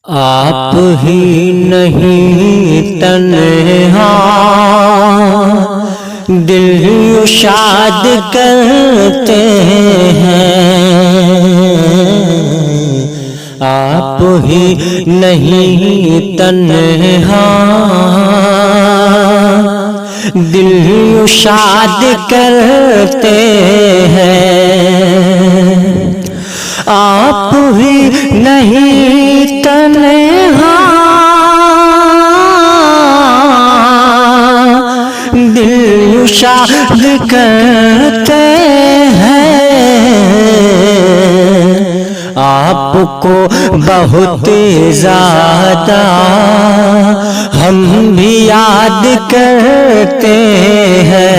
आप ही नहीं तन्हा दिल शाद करते हैं। आप ही नहीं तन्हा दिल शाद करते हैं। आप ही नहीं तन्हा दिल शाद करते हैं। आपको बहुत ज्यादा हम भी याद करते हैं।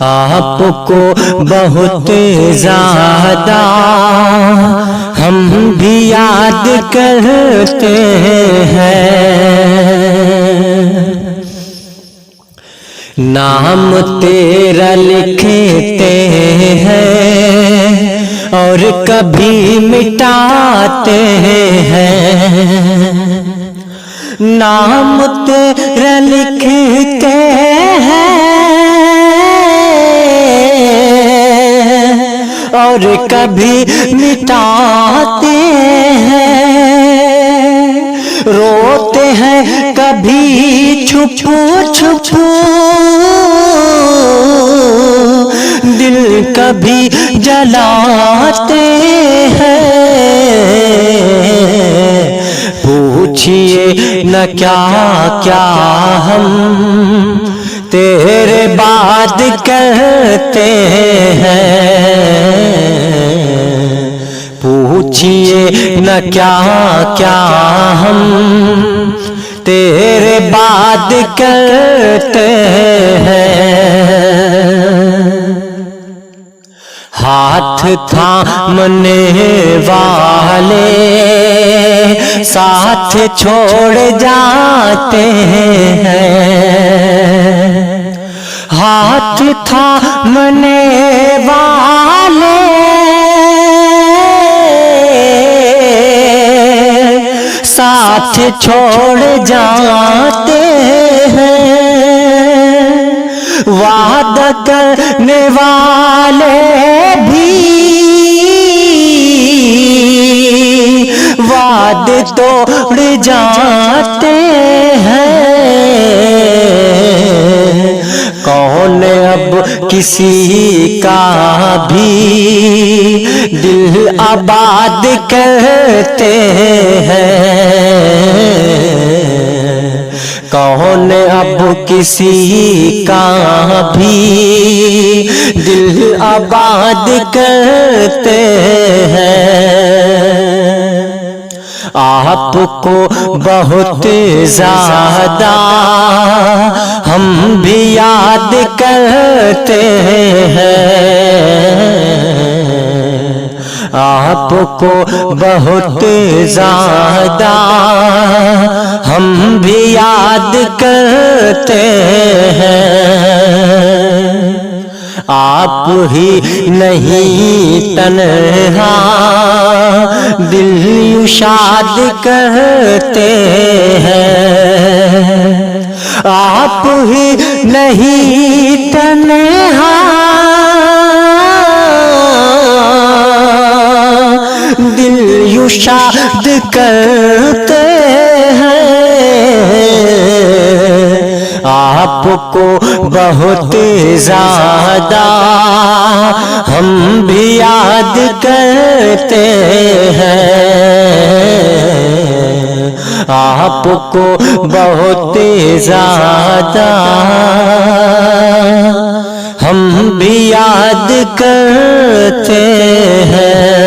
आपको बहुत ज्यादा हम भी याद करते हैं। नाम तेरा लिखते हैं और कभी मिटाते हैं। नाम तेरा लिखते हैं और कभी मिटाते हैं। रोते हैं कभी छुप छुप दिल कभी जलाते हैं। पूछिए न क्या क्या हम तेरे बाद करते हैं। पूछिए न क्या क्या हम तेरे बाद करते हैं। हाथ थामने वाले साथ छोड़ जाते हैं। हाथ थामने वाले साथ छोड़ जाते हैं। वादा करने वाले भी वादे तोड़ जाते हैं। कौन अब किसी का भी दिल आबाद करते हैं। कौन अब किसी का भी दिल आबाद करते हैं। आपको बहुत ज्यादा हम भी याद करते हैं। आपको बहुत ज्यादा हम भी याद करते हैं। आप ही नहीं तन्हा दिल शाद करते हैं। आप ही नहीं तन्हा दिल शाद करते हैं। आपको बहुत ज्यादा हम भी याद करते हैं। आपको बहुत ज्यादा हम भी याद करते हैं।